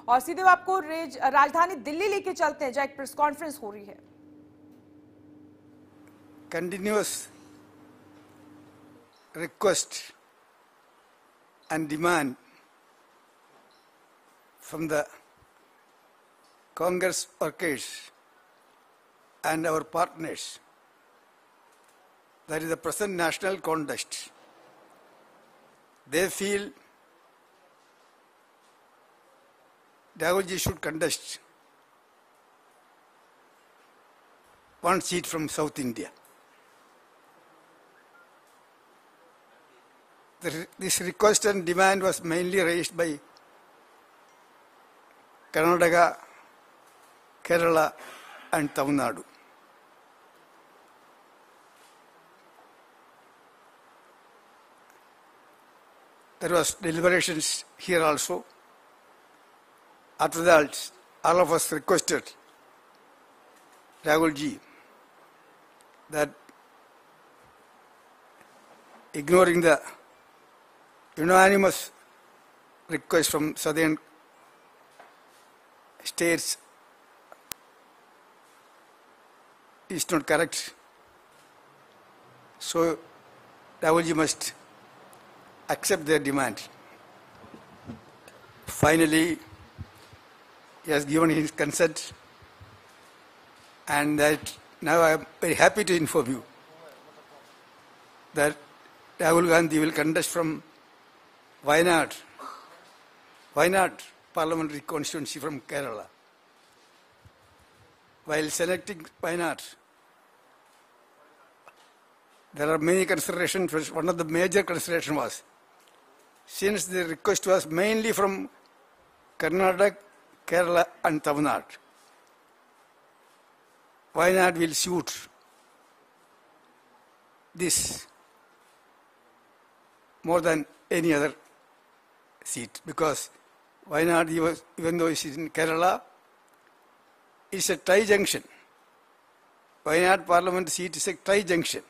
और सीधे आपको राजधानी दिल्ली लेके चलते हैं जहां एक प्रेस कॉन्फ्रेंस हो रही है। Continuous request and demand from the Congress workers and our partners, that is the present national contest. They feel Rahulji should contest one seat from South India. This request and demand was mainly raised by Karnataka, Kerala and Tamil Nadu. There was deliberations here also. After that, all of us requested Rahulji that ignoring the unanimous request from southern states is not correct. So Rahulji must accept their demand. Finally, he has given his consent, and that now I am very happy to inform you that Rahul Gandhi will contest from Wayanad parliamentary constituency from Kerala. While selecting Wayanad, there are many considerations. One of the major considerations was, since the request was mainly from Karnataka, Kerala and Tamil Nadu, Wayanad will suit this more than any other seat, because Wayanad, even though it is in Kerala, it's a tri-junction. Wayanad parliament seat is a tri-junction.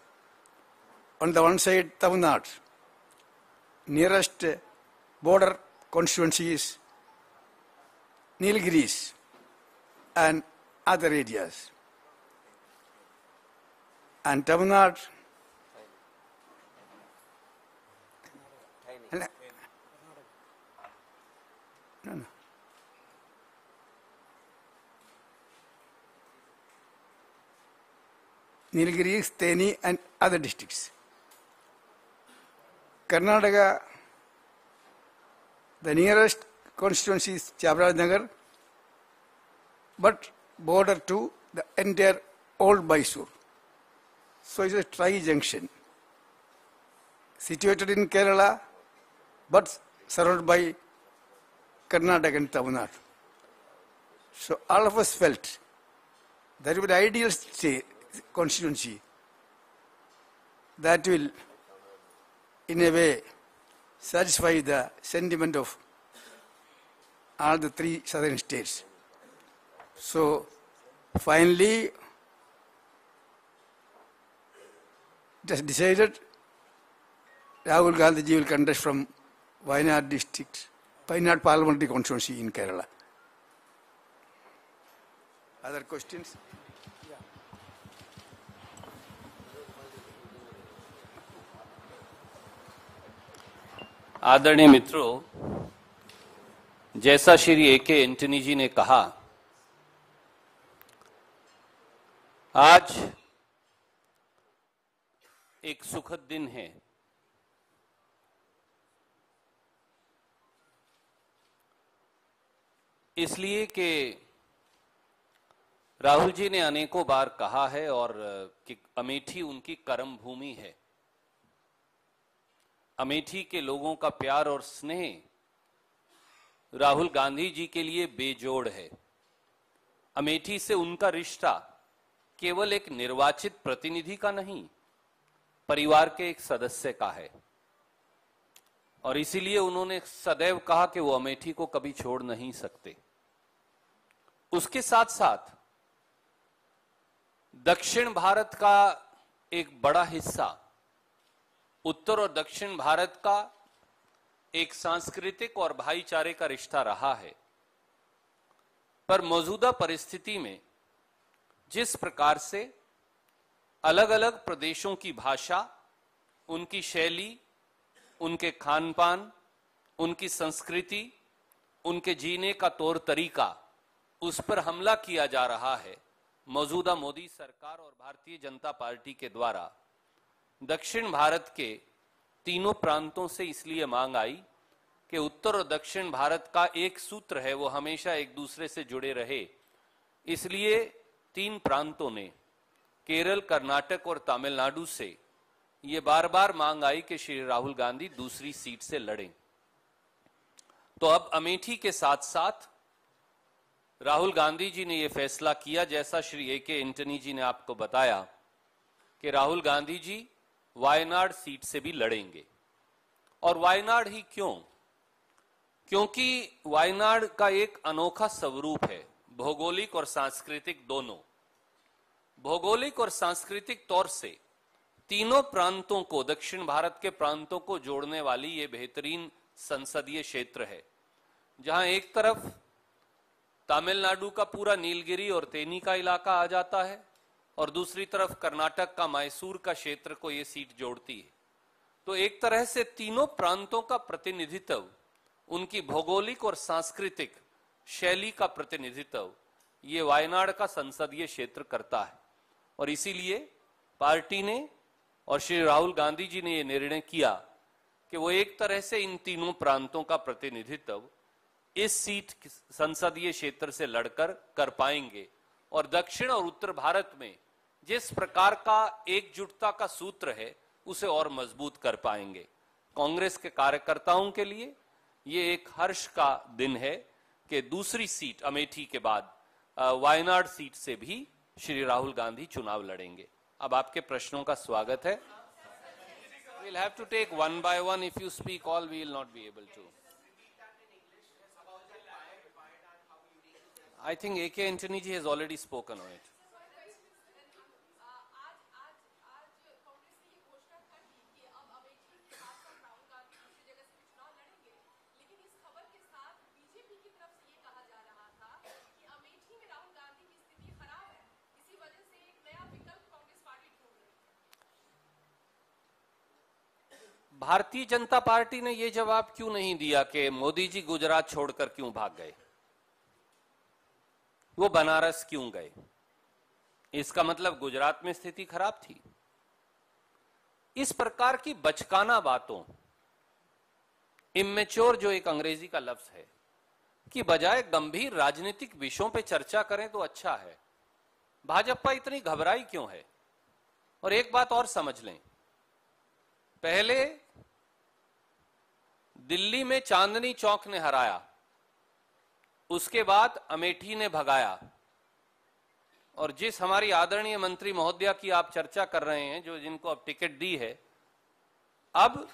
On the one side, Tamil Nadu. Nearest border constituency is Nilgiris and other areas. And Tamil Nadu, Nilgiris, Theni and other districts. Karnataka, the nearest constituency is Chamarajanagar, but border to the entire old Mysore. So it's a tri-junction, situated in Kerala, but surrounded by Karnataka and Tamil Nadu. So all of us felt that would be the ideal constituency that will, in a way, satisfy the sentiment of all the three southern states. So finally, it has decided Rahul Gandhi will contest from Wayanad district, Wayanad parliamentary constituency in Kerala. Other questions? आदरणीय मित्रों, जैसा Shri A K. Antony जी ने कहा, आज एक सुखद दिन है। इसलिए कि राहुल जी ने अनेकों बार कहा है और कि अमेठी उनकी कर्म भूमि है। अमेठी के लोगों का प्यार और स्नेह राहुल गांधी जी के लिए बेजोड़ है। अमेठी से उनका रिश्ता केवल एक निर्वाचित प्रतिनिधि का नहीं, परिवार के एक सदस्य का है। और इसीलिए उन्होंने सदैव कहा कि वो अमेठी को कभी छोड़ नहीं सकते। उसके साथ साथ दक्षिण भारत का एक बड़ा हिस्सा, उत्तर और दक्षिण भारत का एक सांस्कृतिक और भाईचारे का रिश्ता रहा है। पर मौजूदा परिस्थिति में जिस प्रकार से अलग अलग प्रदेशों की भाषा, उनकी शैली, उनके खान पान, उनकी संस्कृति, उनके जीने का तौर तरीका, उस पर हमला किया जा रहा है, मौजूदा मोदी सरकार और भारतीय जनता पार्टी के द्वारा दक्षिण भारत के तीनों प्रांतों से इसलिए मांग आई कि उत्तर और दक्षिण भारत का एक सूत्र है, वो हमेशा एक दूसरे से जुड़े रहे। इसलिए तीन प्रांतों ने, केरल, कर्नाटक और तमिलनाडु से, ये बार बार मांग आई कि श्री राहुल गांधी दूसरी सीट से लड़ें। तो अब अमेठी के साथ साथ राहुल गांधी जी ने यह फैसला किया, जैसा श्री ए.के. एंटनी जी ने आपको बताया, कि राहुल गांधी जी वायनाड सीट से भी लड़ेंगे। और वायनाड ही क्यों? क्योंकि वायनाड का एक अनोखा स्वरूप है, भौगोलिक और सांस्कृतिक दोनों। भौगोलिक और सांस्कृतिक तौर से तीनों प्रांतों को, दक्षिण भारत के प्रांतों को जोड़ने वाली ये बेहतरीन संसदीय क्षेत्र है, जहां एक तरफ तमिलनाडु का पूरा नीलगिरी और तेनी का इलाका आ जाता है और दूसरी तरफ कर्नाटक का मैसूर का क्षेत्र को ये सीट जोड़ती है। तो एक तरह से तीनों प्रांतों का प्रतिनिधित्व, उनकी भौगोलिक और सांस्कृतिक शैली का प्रतिनिधित्व ये वायनाड का संसदीय क्षेत्र करता है। और इसीलिए पार्टी ने और श्री राहुल गांधी जी ने यह निर्णय किया कि वो एक तरह से इन तीनों प्रांतों का प्रतिनिधित्व इस सीट संसदीय क्षेत्र से लड़कर कर पाएंगे। और दक्षिण और उत्तर भारत में जिस प्रकार का एकजुटता का सूत्र है, उसे और मजबूत कर पाएंगे। कांग्रेस के कार्यकर्ताओं के लिए ये एक हर्ष का दिन है कि दूसरी सीट अमेठी के बाद वायनाड सीट से भी श्री राहुल गांधी चुनाव लड़ेंगे। अब आपके प्रश्नों का स्वागत है। We'll have to take one by one. If you speak all, we will not be able to. I think A.K. Antony ji has already spoken on it. Bharatiya Janata party ने यह जवाब क्यों नहीं दिया कि मोदी जी गुजरात छोड़कर क्यों भाग गए, वो बनारस क्यों गए? इसका मतलब गुजरात में स्थिति खराब थी। इस प्रकार की बचकाना बातों, इमेच्योर जो एक अंग्रेजी का लफ्ज है, कि बजाय गंभीर राजनीतिक विषयों पे चर्चा करें तो अच्छा है। भाजपा इतनी घबराई क्यों है? और एक बात और समझ लें, पहले दिल्ली में चांदनी चौक ने हराया, उसके बाद अमेठी ने भगाया, और जिस हमारी आदरणीय मंत्री महोदया की आप चर्चा कर रहे हैं, जो जिनको अब टिकट दी है, अब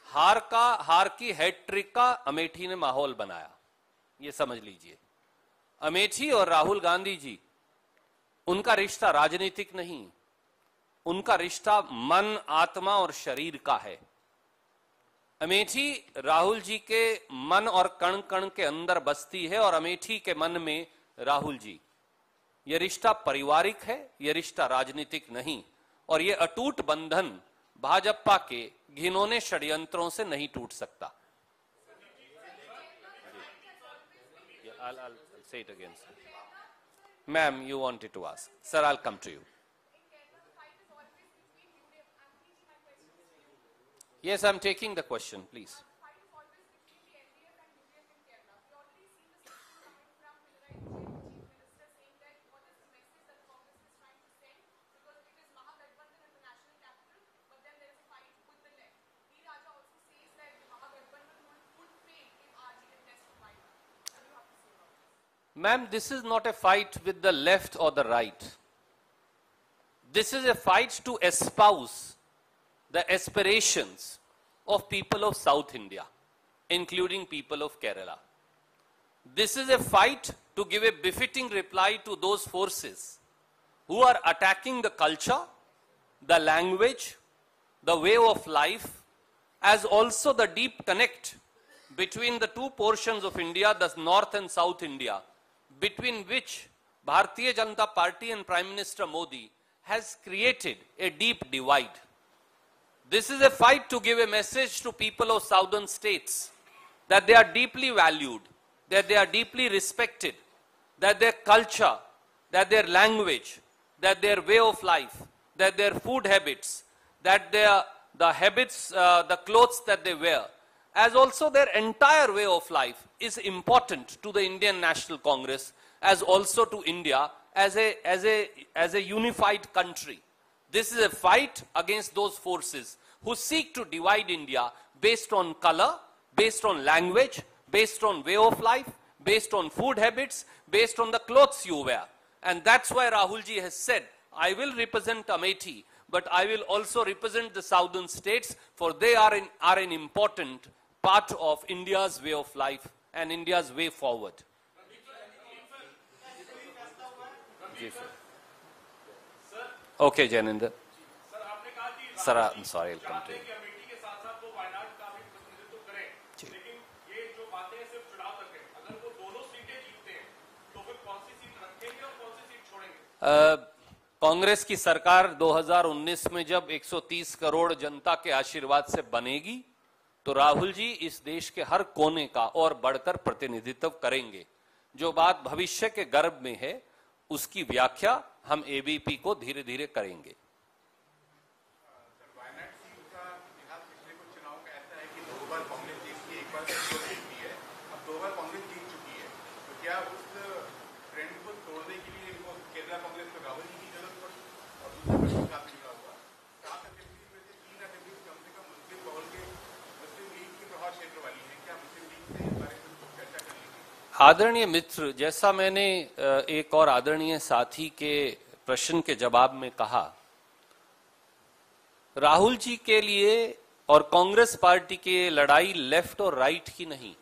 हार की हैट्रिक का अमेठी ने माहौल बनाया। ये समझ लीजिए, अमेठी और राहुल गांधी जी, उनका रिश्ता राजनीतिक नहीं, उनका रिश्ता मन, आत्मा और शरीर का है। अमेठी राहुल जी के मन और कण कण के अंदर बसती है, और अमेठी के मन में राहुल जी। यह रिश्ता पारिवारिक है, यह रिश्ता राजनीतिक नहीं, और यह अटूट बंधन भाजपा के घिनौने षड्यंत्रों से नहीं टूट सकता। I'll say it again, sir. Ma'am, you wanted to ask. Sir, I'll come to you. Yes, I'm taking the question, please. Ma'am, this is not a fight with the left or the right. This is a fight to espouse the aspirations of people of South India, including people of Kerala. This is a fight to give a befitting reply to those forces who are attacking the culture, the language, the way of life, as also the deep connect between the two portions of India, the North and South India, between which Bharatiya Janata Party and Prime Minister Modi has created a deep divide. This is a fight to give a message to people of southern states that they are deeply valued, that they are deeply respected, that their culture, that their language, that their way of life, that their food habits, that the habits, the clothes that they wear, as also their entire way of life is important to the Indian National Congress, as also to India as a unified country. This is a fight against those forces who seek to divide India based on color, based on language, based on way of life, based on food habits, based on the clothes you wear. And that's why Rahul ji has said, I will represent Amethi, but I will also represent the southern states, for they are an important part of India's way of life and India's way forward. Okay, Janinder. Sir, I'm sorry, I'll come to you. Congress की सरकार 2019 में जब 130 करोड़ जनता के आशीर्वाद से बनेगी, तो राहुल जी इस देश के हर कोने का और बढ़कर प्रतिनिधित्व करेंगे। जो बात भविष्य के गर्भ में है, उसकी व्याख्या हम एबीपी को धीरे धीरे करेंगे। आदरणीय मित्र, जैसा मैंने एक और आदरणीय साथी के प्रश्न के जवाब में कहा, राहुल जी के लिए और कांग्रेस पार्टी की लड़ाई लेफ्ट और राइट की नहीं,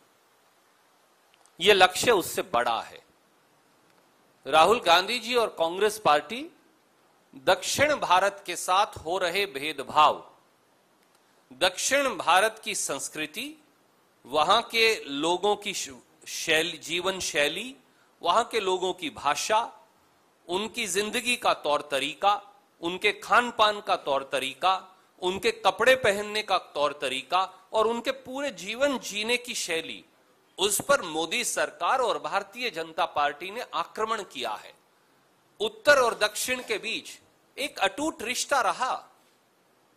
ये लक्ष्य उससे बड़ा है। राहुल गांधी जी और कांग्रेस पार्टी दक्षिण भारत के साथ हो रहे भेदभाव, दक्षिण भारत की संस्कृति, वहां के लोगों की जीवन शैली, वहां के लोगों की भाषा, उनकी जिंदगी का तौर तरीका, उनके खान पान का तौर तरीका, उनके कपड़े पहनने का तौर तरीका और उनके पूरे जीवन जीने की शैली, उस पर मोदी सरकार और भारतीय जनता पार्टी ने आक्रमण किया है। उत्तर और दक्षिण के बीच एक अटूट रिश्ता रहा,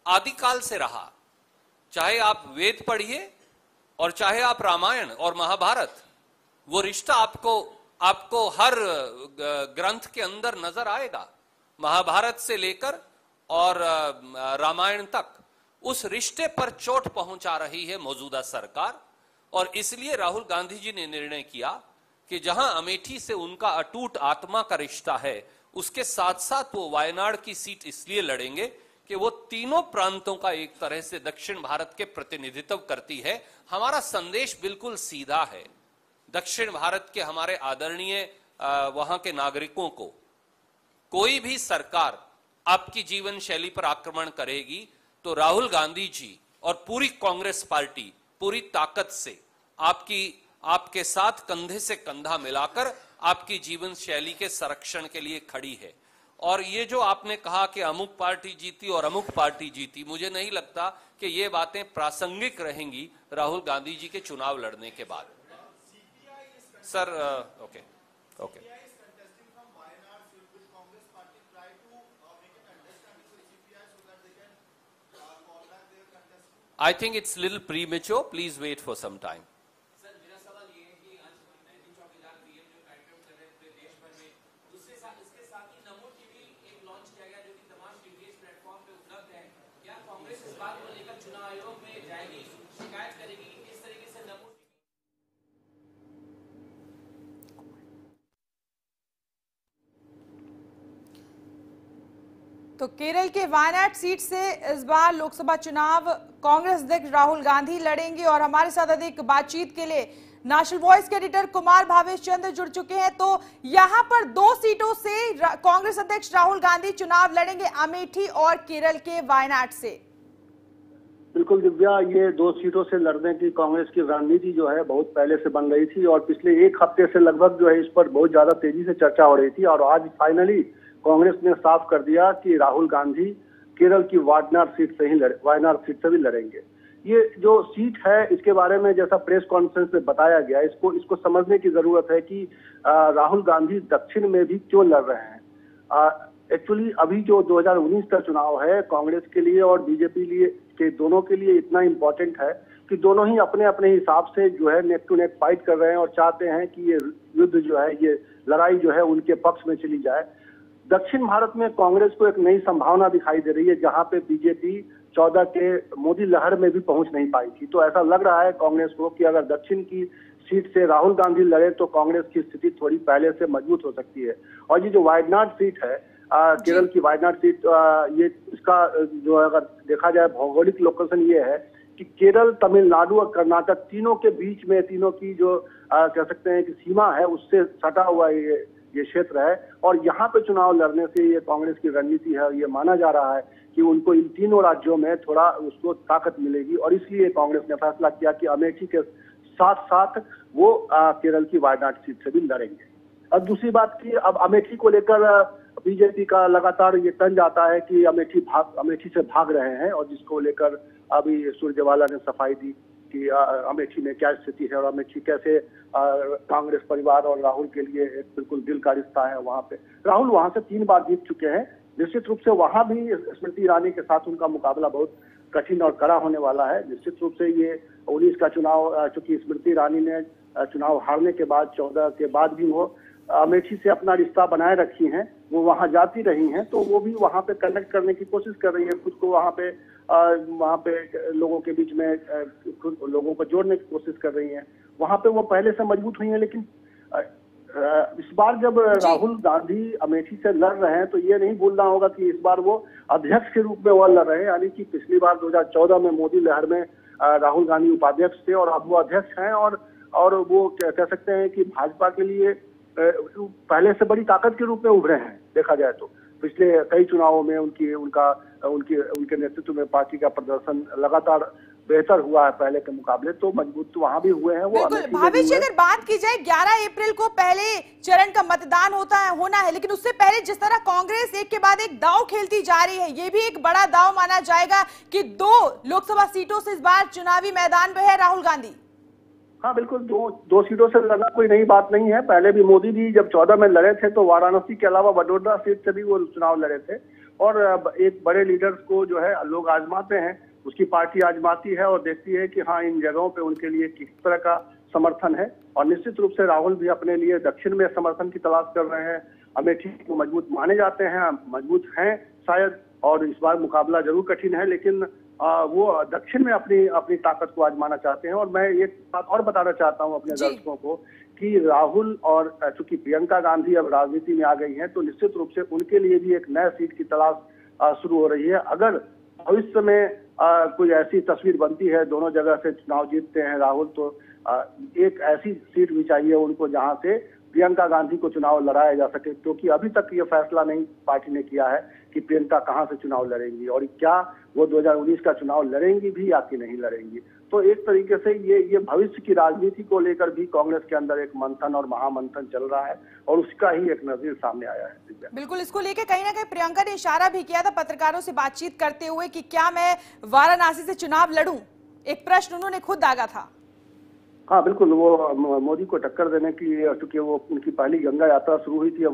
आदिकाल से रहा। चाहे आप वेद पढ़िए और चाहे आप रामायण और महाभारत, वो रिश्ता आपको हर ग्रंथ के अंदर नजर आएगा। महाभारत से लेकर और रामायण तक उस रिश्ते पर चोट पहुंचा रही है मौजूदा सरकार, और इसलिए राहुल गांधी जी ने निर्णय किया कि जहां अमेठी से उनका अटूट आत्मा का रिश्ता है, उसके साथ साथ वो वायनाड की सीट इसलिए लड़ेंगे कि वो तीनों प्रांतों का एक तरह से दक्षिण भारत के प्रतिनिधित्व करती है। हमारा संदेश बिल्कुल सीधा है। दक्षिण भारत के हमारे आदरणीय वहां के नागरिकों को कोई भी सरकार आपकी जीवन शैली पर आक्रमण करेगी तो राहुल गांधी जी और पूरी कांग्रेस पार्टी पूरी ताकत से आपके साथ कंधे से कंधा मिलाकर आपकी जीवन शैली के संरक्षण के लिए खड़ी है। और ये जो आपने कहा कि अमुक पार्टी जीती और अमुक पार्टी जीती, मुझे नहीं लगता कि ये बातें प्रासंगिक रहेंगी राहुल गांधी जी के चुनाव लड़ने के बाद। Sir, okay. I think it's a little premature. Please wait for some time. तो केरल के वायनाड सीट से इस बार लोकसभा चुनाव कांग्रेस अध्यक्ष राहुल गांधी लड़ेंगे और हमारे साथ अधिक बातचीत के लिए नेशनल वॉइस के एडिटर कुमार भावेश चंद्र जुड़ चुके हैं। तो यहां पर दो सीटों से कांग्रेस अध्यक्ष राहुल गांधी चुनाव लड़ेंगे, अमेठी और केरल के वायनाड से। बिल्कुल दिव्या, ये 2 सीटों से लड़ने की कांग्रेस की रणनीति जो है बहुत पहले से बन रही थी और पिछले 1 हफ्ते से लगभग जो है इस पर बहुत ज्यादा तेजी से चर्चा हो रही थी और आज फाइनली कांग्रेस ने साफ कर दिया कि राहुल गांधी केरल की वायनाड सीट से भी लड़ेंगे। ये जो सीट है इसके बारे में जैसा प्रेस कॉन्फ्रेंस में बताया गया, इसको समझने की जरूरत है कि राहुल गांधी दक्षिण में भी क्यों लड़ रहे हैं। एक्चुअली अभी जो 2019 का चुनाव है कांग्रेस के लिए और बीजेपी के दोनों के लिए इतना इम्पोर्टेंट है कि दोनों ही अपने अपने हिसाब से जो है नेक टू नेक फाइट कर रहे हैं और चाहते हैं कि ये युद्ध जो है, ये लड़ाई जो है उनके पक्ष में चली जाए। दक्षिण भारत में कांग्रेस को एक नई संभावना दिखाई दे रही है जहां पे बीजेपी 14 के मोदी लहर में भी पहुंच नहीं पाई थी। तो ऐसा लग रहा है कांग्रेस को कि अगर दक्षिण की सीट से राहुल गांधी लड़े तो कांग्रेस की स्थिति थोड़ी पहले से मजबूत हो सकती है। और ये जो वायनाड सीट है, केरल की वायनाड सीट, ये इसका जो अगर देखा जाए भौगोलिक लोकेशन ये है कि केरल, तमिलनाडु और कर्नाटक तीनों के बीच में, तीनों की जो कह सकते हैं कि सीमा है उससे सटा हुआ ये क्षेत्र है और यहाँ पे चुनाव लड़ने से ये कांग्रेस की रणनीति है। ये माना जा रहा है कि उनको इन तीनों राज्यों में थोड़ा उसको ताकत मिलेगी और इसलिए कांग्रेस ने फैसला किया कि अमेठी के साथ साथ वो केरल की वायनाड सीट से भी लड़ेंगे। अब दूसरी बात की, अब अमेठी को लेकर बीजेपी का लगातार ये तंज आता है कि अमेठी से भाग रहे हैं और जिसको लेकर अभी सुरजेवाला ने सफाई दी कि अमेठी में क्या स्थिति है और अमेठी कैसे कांग्रेस परिवार और राहुल के लिए एक बिल्कुल दिल का रिश्ता है। वहां पे राहुल वहां से 3 बार जीत चुके हैं। निश्चित रूप से वहां भी स्मृति ईरानी के साथ उनका मुकाबला बहुत कठिन और कड़ा होने वाला है। निश्चित रूप से ये 19 का चुनाव, चूंकि स्मृति ईरानी ने चुनाव हारने के बाद 14 के बाद भी वो अमेठी से अपना रिश्ता बनाए रखी हैं, वो वहां जाती रही हैं, तो वो भी वहां पे कनेक्ट करने की कोशिश कर रही है, खुद को वहां पे लोगों के बीच में लोगों को जोड़ने की कोशिश कर रही हैं। वहां पे वो पहले से मजबूत हुई हैं, लेकिन इस बार जब राहुल गांधी अमेठी से लड़ रहे हैं तो ये नहीं भूलना होगा कि इस बार वो अध्यक्ष के रूप में वो लड़ रहे हैं। यानी कि पिछली बार 2014 में मोदी लहर में राहुल गांधी उपाध्यक्ष थे और अब वो अध्यक्ष हैं और वो कह सकते हैं कि भाजपा के लिए पहले से बड़ी ताकत के रूप में उभरे हैं। देखा जाए तो पिछले कई चुनावों में उनके नेतृत्व में पार्टी का प्रदर्शन लगातार बेहतर हुआ है पहले के मुकाबले, तो मजबूत तो वहां भी हुए हैं वो। भावेश जी, अगर बात की जाए 11 अप्रैल को पहले चरण का मतदान होना है, लेकिन उससे पहले जिस तरह कांग्रेस एक के बाद एक दांव खेलती जा रही है, ये भी एक बड़ा दांव माना जाएगा कि 2 लोकसभा सीटों से इस बार चुनावी मैदान में है राहुल गांधी। हाँ बिल्कुल, दो सीटों से लड़ना कोई नई बात नहीं है। पहले भी मोदी भी जब 14 में लड़े थे तो वाराणसी के अलावा वडोदरा सीट से भी वो चुनाव लड़े थे और एक बड़े लीडर्स को जो है लोग आजमाते हैं, उसकी पार्टी आजमाती है और देखती है कि हाँ इन जगहों पे उनके लिए किस तरह का समर्थन है। और निश्चित रूप से राहुल भी अपने लिए दक्षिण में समर्थन की तलाश कर रहे हैं। अमेठी को मजबूत माने जाते हैं, मजबूत हैं शायद, और इस बार मुकाबला जरूर कठिन है, लेकिन वो दक्षिण में अपनी ताकत को आजमाना चाहते हैं। और मैं एक बात और बताना चाहता हूं अपने दर्शकों को कि राहुल और चूंकि प्रियंका गांधी अब राजनीति में आ गई हैं तो निश्चित रूप से उनके लिए भी एक नया सीट की तलाश शुरू हो रही है। अगर भविष्य में कोई ऐसी तस्वीर बनती है, दोनों जगह से चुनाव जीतते हैं राहुल, तो एक ऐसी सीट भी चाहिए उनको जहां से प्रियंका गांधी को चुनाव लड़ाया जा सके, क्योंकि अभी तक ये फैसला नहीं पार्टी ने किया है कि प्रियंका कहां से चुनाव लड़ेंगी और क्या वो 2019 का चुनाव लड़ेंगी भी या कि नहीं लड़ेंगी। तो एक तरीके से ये भविष्य की राजनीति को लेकर भी कांग्रेस के अंदर एक मंथन और महामंथन चल रहा है और उसका ही एक नजीर सामने आया है। बिल्कुल, इसको लेकर कहीं ना कहीं प्रियंका ने इशारा भी किया था पत्रकारों से बातचीत करते हुए कि क्या मैं वाराणसी से चुनाव लड़ूं, एक प्रश्न उन्होंने खुद दागा था। हाँ बिल्कुल, वो मोदी को टक्कर देने की, क्योंकि वो उनकी पहली गंगा यात्रा शुरू हुई थी,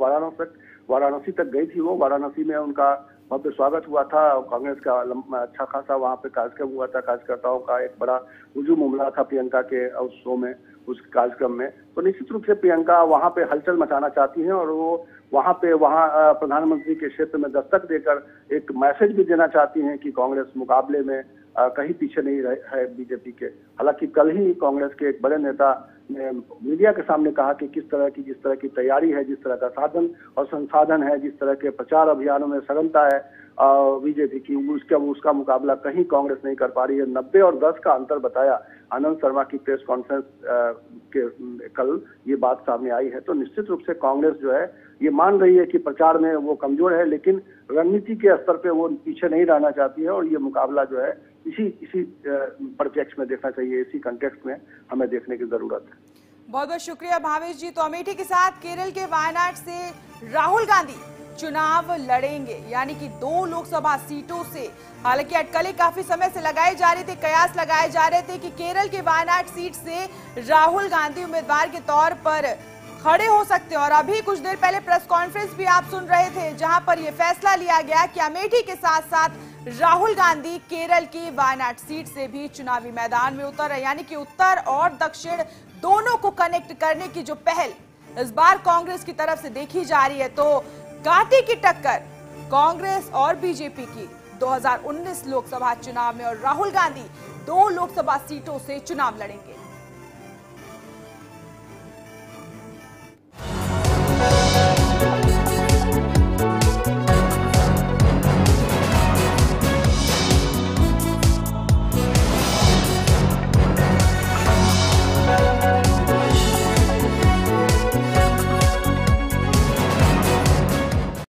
वाराणसी तक गई थी वो। वाराणसी में उनका भव्य स्वागत हुआ था, कांग्रेस का अच्छा खासा वहाँ पे कार्यक्रम हुआ था, कार्यकर्ताओं का एक बड़ा हुजूम उमड़ा था प्रियंका के उस शो में, उस कार्यक्रम में। तो निश्चित रूप से प्रियंका वहाँ पे हलचल मचाना चाहती हैं और वो वहाँ प्रधानमंत्री के क्षेत्र में दस्तक देकर एक मैसेज भी देना चाहती हैं कि कांग्रेस मुकाबले में कहीं पीछे नहीं है बीजेपी के। हालांकि कल ही कांग्रेस के एक बड़े नेता मीडिया के सामने कहा कि किस तरह की जिस तरह की तैयारी है, जिस तरह का साधन और संसाधन है, जिस तरह के प्रचार अभियानों में सघनता है बीजेपी की, उसका मुकाबला कहीं कांग्रेस नहीं कर पा रही है। 90 और 10 का अंतर बताया आनंद शर्मा की प्रेस कॉन्फ्रेंस के कल ये बात सामने आई है। तो निश्चित रूप से कांग्रेस जो है ये मान रही है कि प्रचार में वो कमजोर है, लेकिन रणनीति के स्तर पे वो पीछे नहीं रहना चाहती है और ये मुकाबला जो है इसी परिप्रेक्ष्य में देखना चाहिए, इसी कंटेक्स्ट में हमें देखने की जरूरत है। बहुत बहुत शुक्रिया भावेश जी। तो अमेठी के साथ केरल के वायनाड से राहुल गांधी चुनाव लड़ेंगे, यानी कि 2 लोकसभा सीटों से। हालांकि अटकलें काफी समय से लगाए जा रहे थे, कयास लगाए जा रहे थे कि केरल के वायनाड सीट से राहुल गांधी उम्मीदवार के तौर पर खड़े हो सकते हैं। और अभी कुछ देर पहले प्रेस कॉन्फ्रेंस भी आप सुन रहे थे, जहां पर यह फैसला लिया गया कि अमेठी के साथ साथ राहुल गांधी केरल की वायनाड सीट से भी चुनावी मैदान में उतर है। यानी कि उत्तर और दक्षिण दोनों को कनेक्ट करने की जो पहल इस बार कांग्रेस की तरफ से देखी जा रही है, तो कांटे की टक्कर कांग्रेस और बीजेपी की 2019 लोकसभा चुनाव में, और राहुल गांधी 2 लोकसभा सीटों से चुनाव लड़ेंगे।